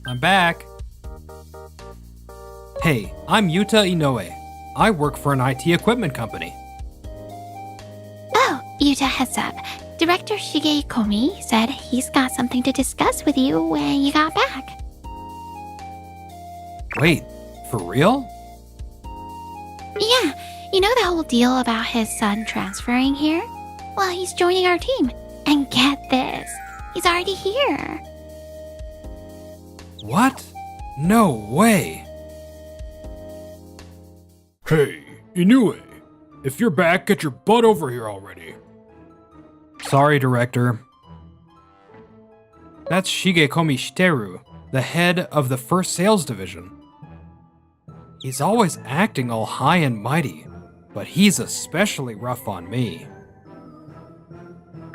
I'm back. Hey, I'm Yuta Inoue. I work for an IT equipment company. Oh, Yuta, heads up. Director Shige Komi said he's got something to discuss with you when you got back. Wait, for real? Yeah, you know the whole deal about his son transferring here? Well, he's joining our team. And get this, he's already here. What? No way. Hey, Inoue. If you're back, get your butt over here already. Sorry, Director. That's Shigekomi Shiteru, the head of the first sales division. He's always acting all high and mighty, but he's especially rough on me.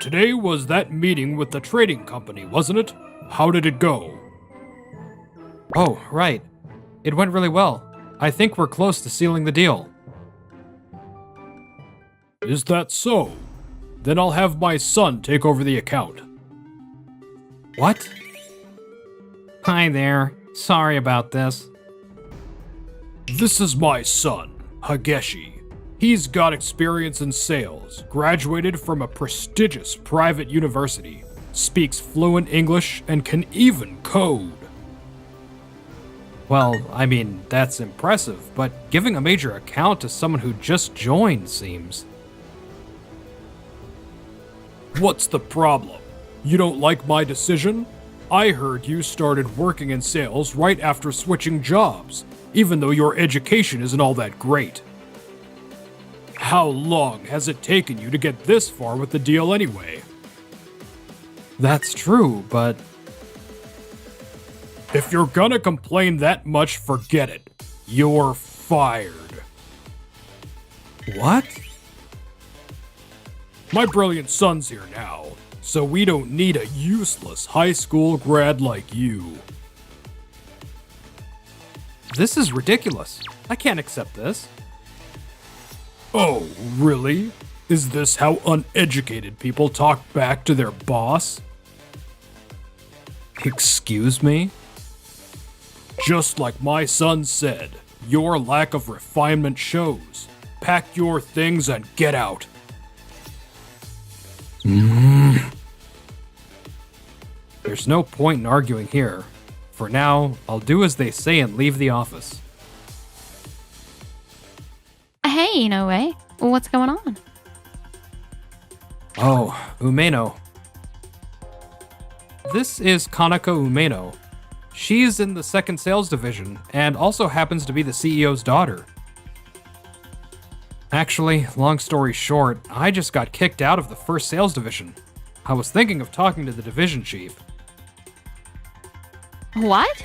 Today was that meeting with the trading company, wasn't it? How did it go? Oh, right. It went really well. I think we're close to sealing the deal. Is that so? Then I'll have my son take over the account. What? Hi there. Sorry about this. This is my son, Hageshi. He's got experience in sales, graduated from a prestigious private university, speaks fluent English, and can even code. Well, I mean, that's impressive, but giving a major account to someone who just joined seems... What's the problem? You don't like my decision? I heard you started working in sales right after switching jobs, even though your education isn't all that great. How long has it taken you to get this far with the deal anyway? That's true, but... If you're gonna complain that much, forget it. You're fired. What? My brilliant son's here now, so we don't need a useless high school grad like you. This is ridiculous. I can't accept this. Oh, really? Is this how uneducated people talk back to their boss? Excuse me? Just like my son said, your lack of refinement shows. Pack your things and get out. There's no point in arguing here. For now, I'll do as they say and leave the office. Hey, Inoue, what's going on? Oh, Umeno. This is Kanako Umeno. She's in the second sales division and also happens to be the CEO's daughter. Actually, long story short, I just got kicked out of the first sales division. I was thinking of talking to the division chief. What?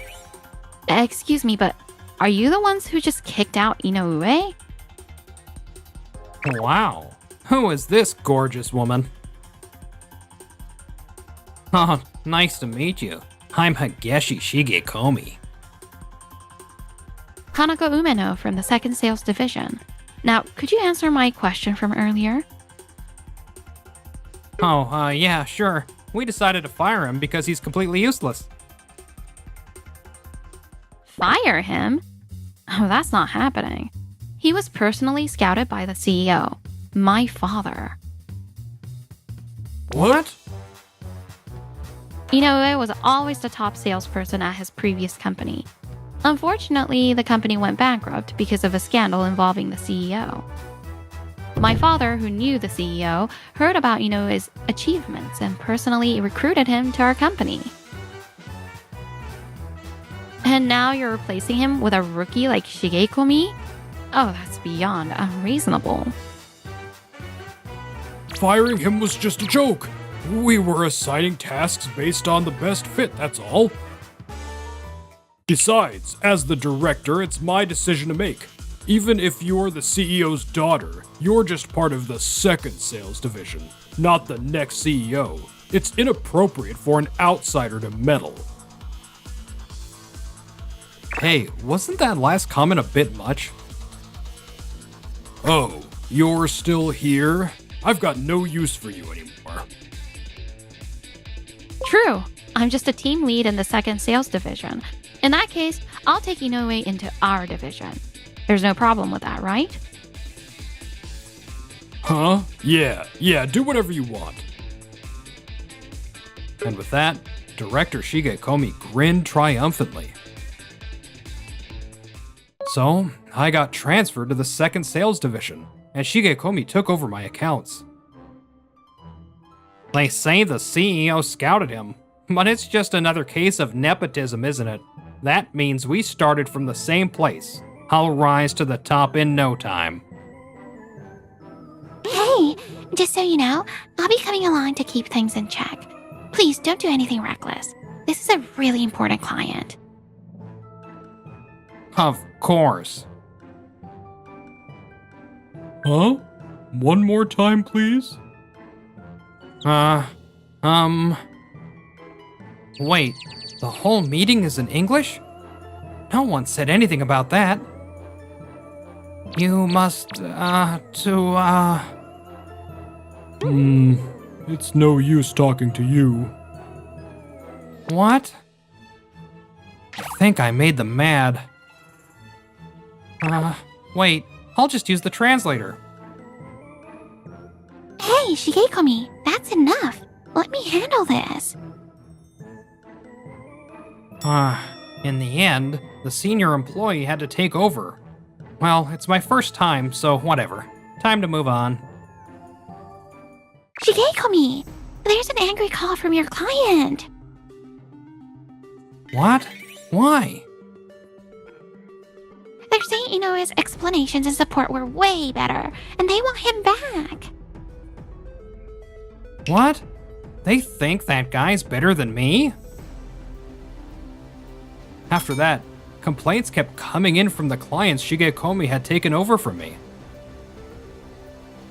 Excuse me, but are you the ones who just kicked out Inoue? Wow, who is this gorgeous woman? Oh, nice to meet you. I'm Hageshi Shigekomi. Kanako Umeno from the second sales division. Now, could you answer my question from earlier? Oh, yeah, sure. We decided to fire him because he's completely useless. Fire him? Oh, that's not happening. He was personally scouted by the CEO, my father. What? Inoue was always the top salesperson at his previous company. Unfortunately, the company went bankrupt because of a scandal involving the CEO. My father, who knew the CEO, heard about Inoue's achievements and personally recruited him to our company. And now you're replacing him with a rookie like Shigekomi? Oh, that's beyond unreasonable. Firing him was just a joke. We were assigning tasks based on the best fit, that's all. Besides, as the director, it's my decision to make. Even if you're the CEO's daughter, you're just part of the second sales division, not the next CEO. It's inappropriate for an outsider to meddle. Hey, wasn't that last comment a bit much? Oh, you're still here? I've got no use for you anymore. True. I'm just a team lead in the second sales division. In that case, I'll take Inoue into our division. There's no problem with that, right? Huh? Yeah, do whatever you want. And with that, Director Shigekomi grinned triumphantly. So, I got transferred to the second sales division, and Shigekomi took over my accounts. They say the CEO scouted him, but it's just another case of nepotism, isn't it? That means we started from the same place. I'll rise to the top in no time. Hey, just so you know, I'll be coming along to keep things in check. Please don't do anything reckless. This is a really important client. Of course. Huh? One more time, please? Wait, the whole meeting is in English? No one said anything about that. You must, It's no use talking to you. What? I think I made them mad. Wait, I'll just use the translator. Hey, Shigekomi, that's enough. Let me handle this. In the end, the senior employee had to take over. Well, it's my first time, so whatever. Time to move on. Shigekomi, there's an angry call from your client. What? Why? They're saying Inoue's explanations and support were way better, and they want him back. What? They think that guy's better than me? After that, complaints kept coming in from the clients Shigekomi had taken over from me.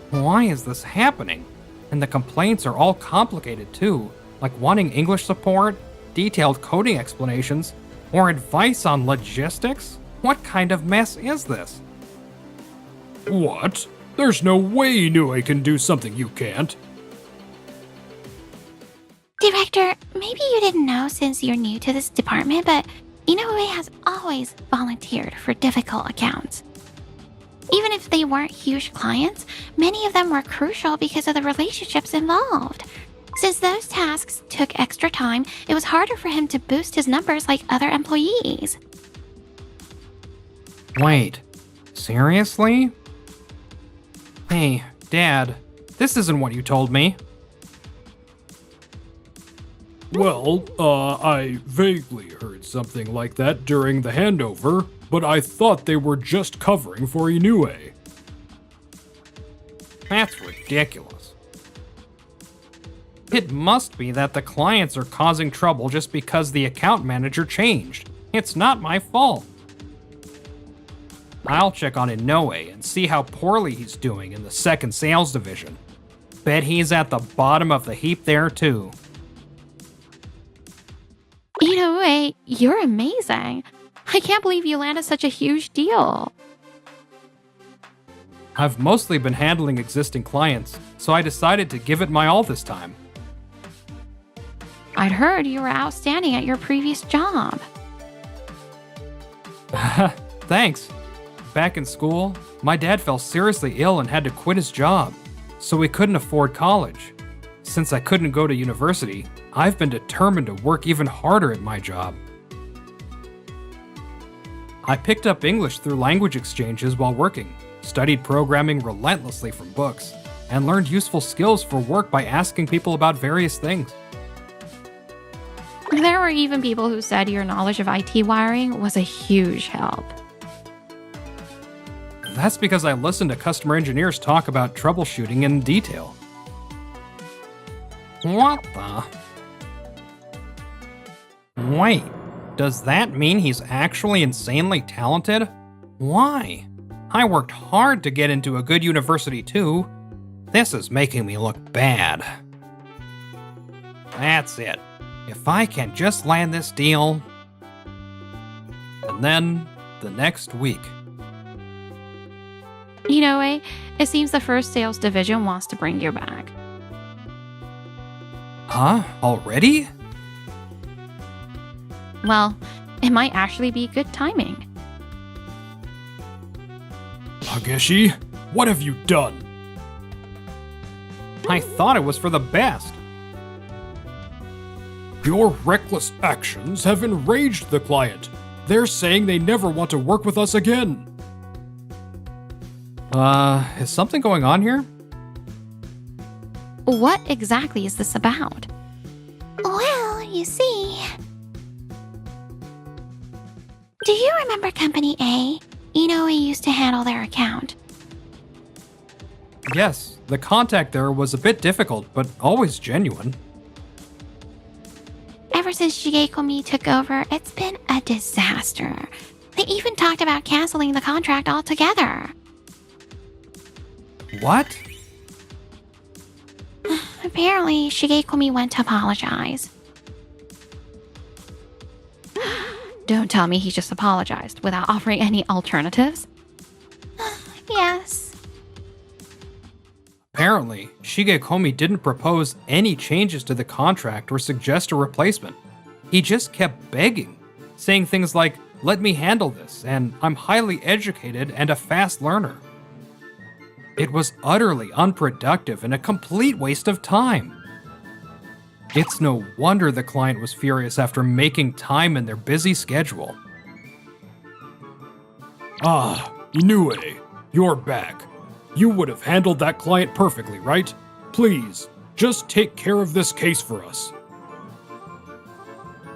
Why is this happening? And the complaints are all complicated too, like wanting English support, detailed coding explanations, or advice on logistics? What kind of mess is this? What? There's no way Inoue can do something you can't. Director, maybe you didn't know since you're new to this department, but Inoue has always volunteered for difficult accounts. Even if they weren't huge clients, many of them were crucial because of the relationships involved. Since those tasks took extra time, it was harder for him to boost his numbers like other employees. Wait, seriously? Hey, Dad, this isn't what you told me. Well, I vaguely heard something like that during the handover, but I thought they were just covering for Inoue. That's ridiculous. It must be that the clients are causing trouble just because the account manager changed. It's not my fault. I'll check on Inoue and see how poorly he's doing in the second sales division. Bet he's at the bottom of the heap there too. Inoue, you're amazing. I can't believe you landed such a huge deal. I've mostly been handling existing clients, so I decided to give it my all this time. I'd heard you were outstanding at your previous job. Thanks. Back in school, my dad fell seriously ill and had to quit his job, so we couldn't afford college. Since I couldn't go to university, I've been determined to work even harder at my job. I picked up English through language exchanges while working, studied programming relentlessly from books, and learned useful skills for work by asking people about various things. There were even people who said your knowledge of IT wiring was a huge help. That's because I listened to customer engineers talk about troubleshooting in detail. What the? Wait, does that mean he's actually insanely talented? Why? I worked hard to get into a good university too. This is making me look bad. That's it. If I can just land this deal. And then, the next week. Inoue, it seems the first sales division wants to bring you back. Huh? Already? Well, it might actually be good timing. Takeshi, what have you done? I thought it was for the best. Your reckless actions have enraged the client. They're saying they never want to work with us again. Is something going on here? What exactly is this about? Well, you see... Do you remember Company A? You know, I used to handle their account. Yes, the contact there was a bit difficult, but always genuine. Ever since Shigekomi took over, it's been a disaster. They even talked about canceling the contract altogether. What? Apparently, Shigekomi went to apologize. Don't tell me he just apologized without offering any alternatives. Yes. Apparently, Shigekomi didn't propose any changes to the contract or suggest a replacement. He just kept begging, saying things like, "Let me handle this," and "I'm highly educated and a fast learner." It was utterly unproductive and a complete waste of time. It's no wonder the client was furious after making time in their busy schedule. Ah, Inoue, you're back. You would have handled that client perfectly, right? Please, just take care of this case for us.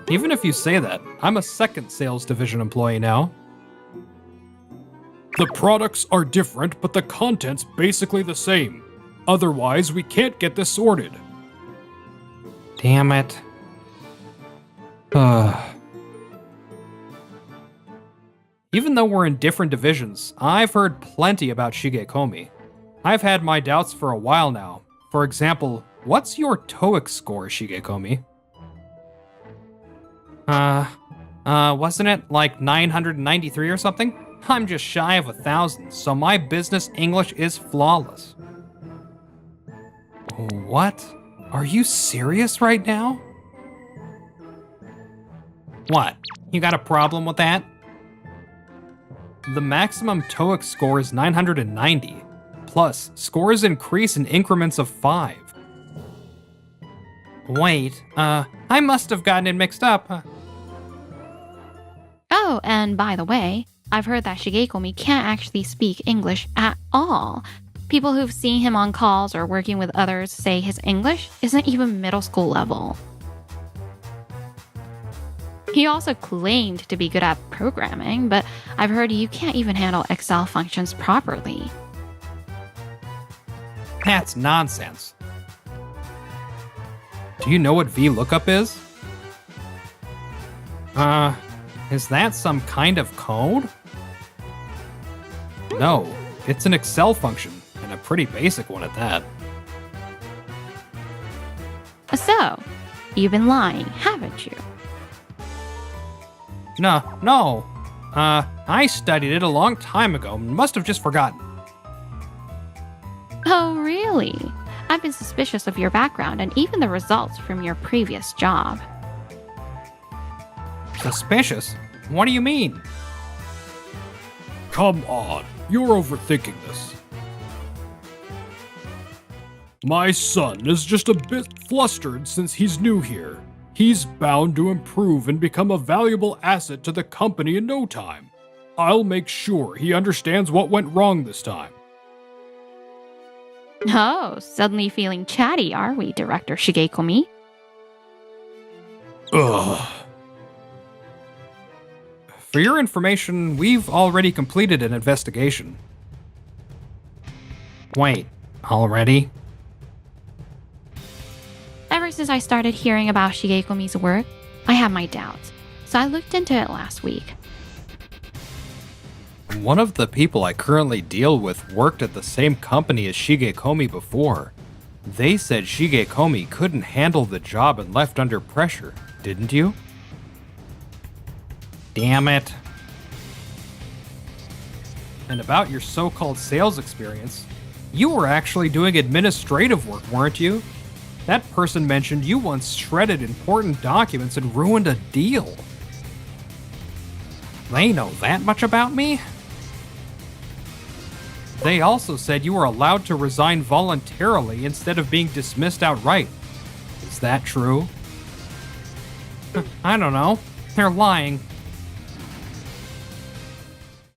Even if you say that, I'm a second sales division employee now. The products are different, but the content's basically the same. Otherwise, we can't get this sorted. Damn it. Even though we're in different divisions, I've heard plenty about Shigekomi. I've had my doubts for a while now. For example, what's your TOEIC score, Shigekomi? Wasn't it like 993 or something? I'm just shy of 1,000, so my business English is flawless. What? Are you serious right now? What? You got a problem with that? The maximum TOEIC score is 990. Plus, scores increase in increments of 5. Wait, I must have gotten it mixed up. Oh, and by the way, I've heard that Shigekomi can't actually speak English at all. People who've seen him on calls or working with others say his English isn't even middle school level. He also claimed to be good at programming, but I've heard you can't even handle Excel functions properly. That's nonsense. Do you know what VLOOKUP is? Is that some kind of code? No, it's an Excel function, and a pretty basic one at that. So, you've been lying, haven't you? No. I studied it a long time ago and must have just forgotten. Oh, really? I've been suspicious of your background and even the results from your previous job. Suspicious? What do you mean? Come on, you're overthinking this. My son is just a bit flustered since he's new here. He's bound to improve and become a valuable asset to the company in no time. I'll make sure he understands what went wrong this time. Oh, suddenly feeling chatty, are we, Director Shigekomi? Ugh. For your information, we've already completed an investigation. Wait, already? Ever since I started hearing about Shigekomi's work, I had my doubts, so I looked into it last week. One of the people I currently deal with worked at the same company as Shigekomi before. They said Shigekomi couldn't handle the job and left under pressure, didn't you? Damn it. And about your so-called sales experience, you were actually doing administrative work, weren't you? That person mentioned you once shredded important documents and ruined a deal. They know that much about me? They also said you were allowed to resign voluntarily instead of being dismissed outright. Is that true? I don't know. They're lying.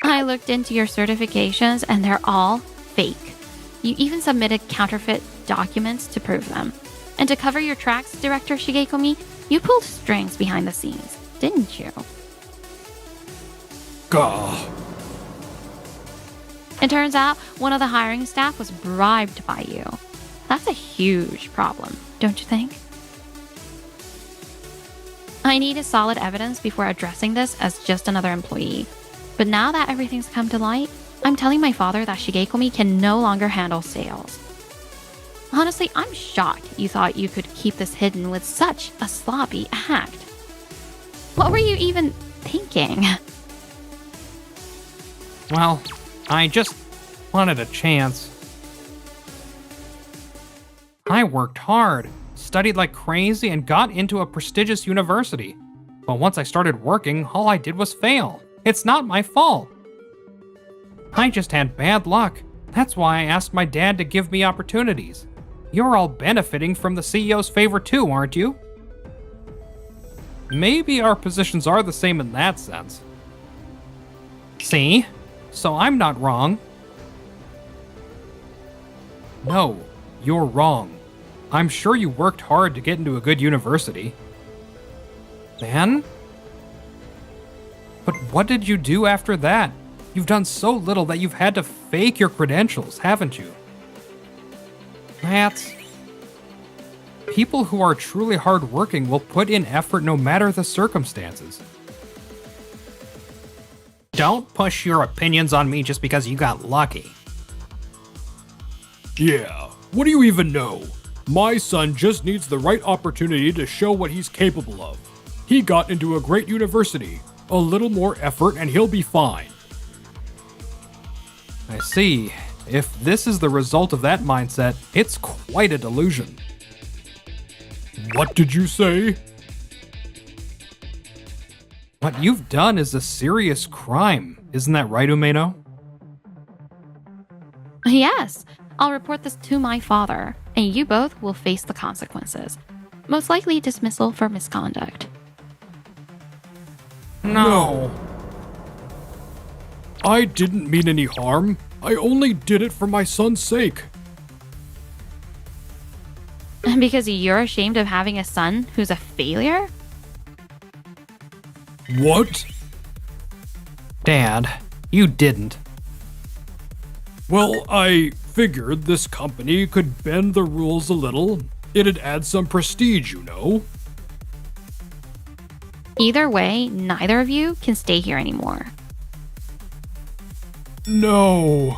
I looked into your certifications and they're all fake. You even submitted counterfeit documents to prove them. And to cover your tracks, Director Shigekomi, you pulled strings behind the scenes, didn't you? Gah. It turns out one of the hiring staff was bribed by you. That's a huge problem, don't you think? I needed solid evidence before addressing this as just another employee. But now that everything's come to light, I'm telling my father that Shigekomi can no longer handle sales. Honestly, I'm shocked you thought you could keep this hidden with such a sloppy act. What were you even thinking? Well, I just wanted a chance. I worked hard, studied like crazy, and got into a prestigious university. But once I started working, all I did was fail. It's not my fault. I just had bad luck. That's why I asked my dad to give me opportunities. You're all benefiting from the CEO's favor too, aren't you? Maybe our positions are the same in that sense. See? So I'm not wrong. No, you're wrong. I'm sure you worked hard to get into a good university. Then? But what did you do after that? You've done so little that you've had to fake your credentials, haven't you? That's... People who are truly hardworking will put in effort no matter the circumstances. Don't push your opinions on me just because you got lucky. Yeah, what do you even know? My son just needs the right opportunity to show what he's capable of. He got into a great university. A little more effort and he'll be fine. I see. If this is the result of that mindset, it's quite a delusion. What did you say? What you've done is a serious crime. Isn't that right, Umeno? Yes, I'll report this to my father, and you both will face the consequences. Most likely dismissal for misconduct. No. I didn't mean any harm. I only did it for my son's sake. Because you're ashamed of having a son who's a failure? What? Dad, you didn't. Well, I figured this company could bend the rules a little. It'd add some prestige, you know. Either way, neither of you can stay here anymore. No.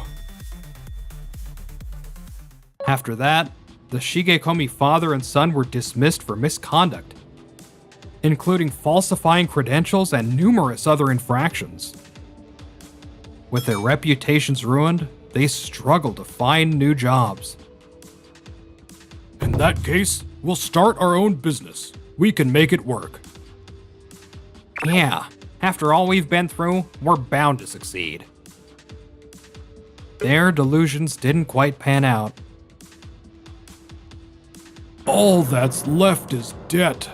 After that, the Shigekomi father and son were dismissed for misconduct, including falsifying credentials and numerous other infractions. With their reputations ruined, they struggled to find new jobs. In that case, we'll start our own business. We can make it work. Yeah, after all we've been through, we're bound to succeed. Their delusions didn't quite pan out. All that's left is debt.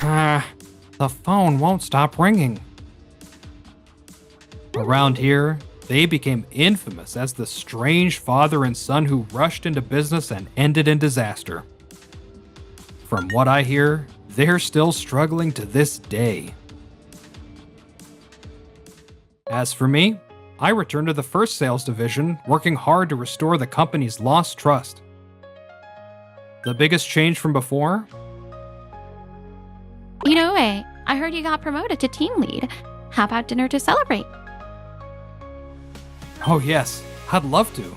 The phone won't stop ringing. Around here, they became infamous as the strange father and son who rushed into business and ended in disaster. From what I hear, they're still struggling to this day. As for me, I returned to the first sales division, working hard to restore the company's lost trust. The biggest change from before? Inoue, I heard you got promoted to team lead. How about dinner to celebrate? Oh yes, I'd love to.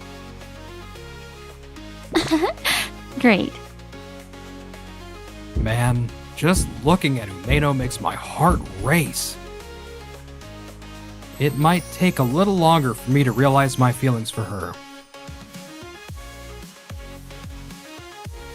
Great. Man, just looking at Umeno makes my heart race. It might take a little longer for me to realize my feelings for her.